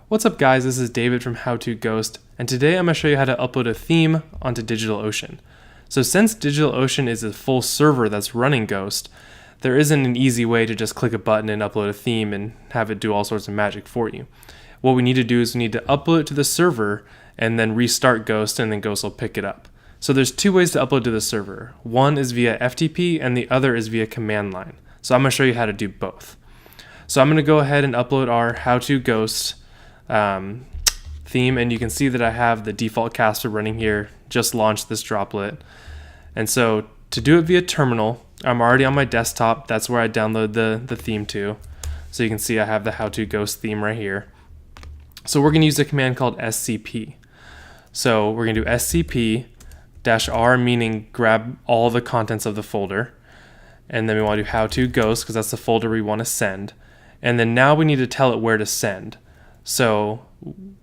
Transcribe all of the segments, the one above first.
What's up guys, this is David from How To Ghost, and today I'm going to show you how to upload a theme onto DigitalOcean. So since DigitalOcean is a full server that's running Ghost, there isn't an easy way to just click a button and upload a theme and have it do all sorts of magic for you. What we need to do is we need to upload it to the server and then restart Ghost, and then Ghost will pick it up. So there's two ways to upload to the server. One is via FTP and the other is via command line. So I'm going to show you how to do both. So I'm going to go ahead and upload our How To Ghost theme, and you can see that I have the default caster running here, just launched this droplet. And so to do it via terminal, I'm already on my desktop. That's where I download the theme to. So you can see I have the How To Ghost theme right here. So we're going to use a command called scp. So we're going to do scp-r, meaning grab all the contents of the folder. And then we want to do How To Ghost because that's the folder we want to send. And then now we need to tell it where to send. So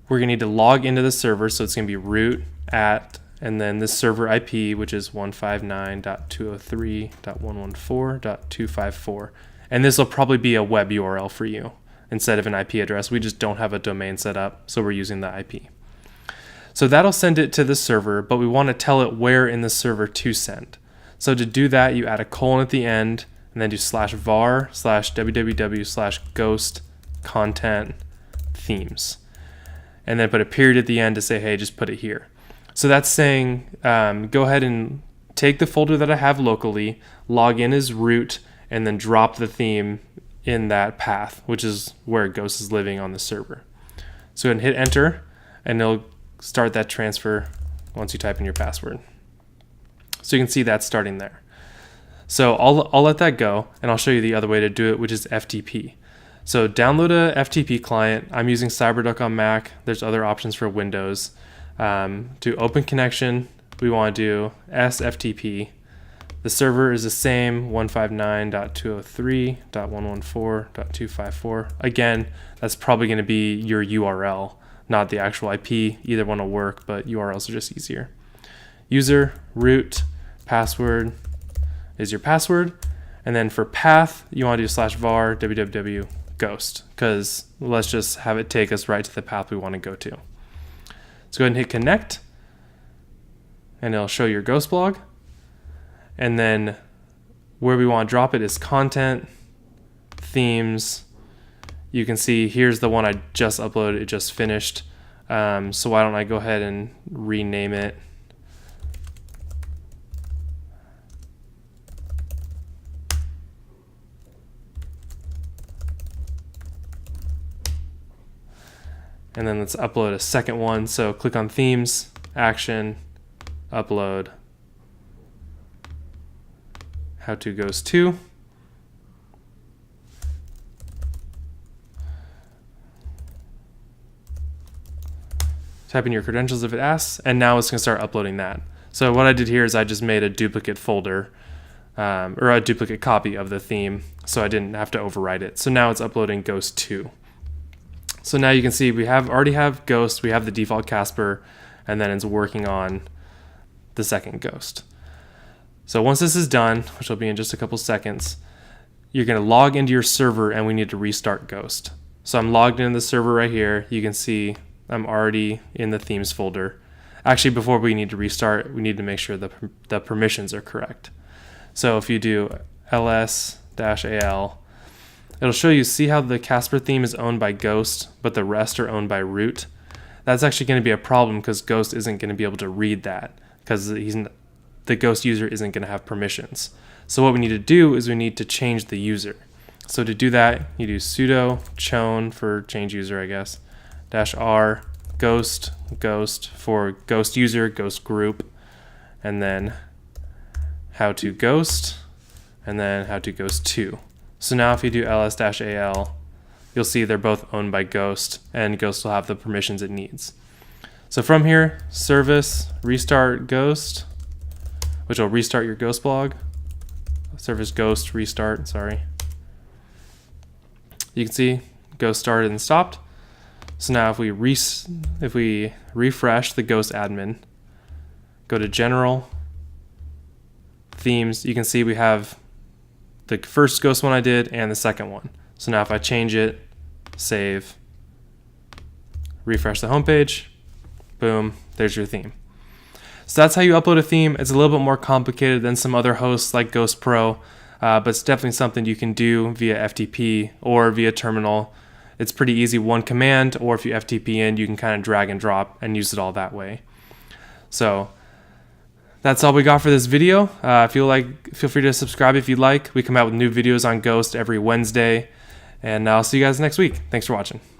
we're going to need to log into the server, so it's going to be root at, and then this server IP, which is 159.203.114.254. And this will probably be a web URL for you instead of an IP address. We just don't have a domain set up, so we're using the IP. So that'll send it to the server, but we want to tell it where in the server to send. So to do that, you add a colon at the end, and then do /var/www/ghost content themes, and then put a period at the end to say, hey, just put it here. So that's saying go ahead and take the folder that I have locally, log in as root, and then drop the theme in that path, which is where Ghost is living on the server. So go ahead and hit enter, and it'll start that transfer once you type in your password. So you can see that's starting there. So I'll let that go, and I'll show you the other way to do it, which is FTP. So download a FTP client. I'm using CyberDuck on Mac. There's other options for Windows. To open connection, we want to do sftp. The server is the same, 159.203.114.254. Again, that's probably going to be your URL, not the actual IP. Either one will work, but URLs are just easier. User, root, password is your password. And then for path, you want to do /var www ghost, because let's just have it take us right to the path we want to go to. So go ahead and hit connect, and it'll show your Ghost blog. And then where we want to drop it is content, themes. You can see here's the one I just uploaded, it just finished. So why don't I go ahead and rename it. And then let's upload a second one. So click on themes, action, upload, How To Ghost 2. Type in your credentials if it asks, and now it's going to start uploading that. So what I did here is I just made a duplicate folder, or a duplicate copy of the theme, so I didn't have to overwrite it. So now it's uploading Ghost 2. So now you can see we already have Ghost, we have the default Casper, and then it's working on the second Ghost. So once this is done, which will be in just a couple seconds, you're going to log into your server, and we need to restart Ghost. So I'm logged into the server right here. You can see I'm already in the themes folder. Actually, before we need to restart, we need to make sure the permissions are correct. So if you do ls-al, it'll show you, see how the Casper theme is owned by Ghost, but the rest are owned by root. That's actually going to be a problem because Ghost isn't going to be able to read that because the Ghost user isn't going to have permissions. So what we need to do is we need to change the user. So to do that, you do sudo chown for change user, I guess, -r ghost for Ghost user, Ghost group, and then How To Ghost, and then How To Ghost 2. So now if you do ls-al, you'll see they're both owned by Ghost, and Ghost will have the permissions it needs. So from here, service restart Ghost, which will restart your Ghost blog. Service Ghost restart, sorry. You can see Ghost started and stopped. So now if we refresh the Ghost admin, go to general, themes, you can see we have the first Ghost one I did and the second one. So now if I change it, save, refresh the homepage, boom, there's your theme. So that's how you upload a theme. It's a little bit more complicated than some other hosts like Ghost Pro, but it's definitely something you can do via FTP or via terminal. It's pretty easy, one command, or if you FTP in, you can kind of drag and drop and use it all that way. So that's all we got for this video. Feel free to subscribe if you'd like. We come out with new videos on Ghost every Wednesday, and I'll see you guys next week. Thanks for watching.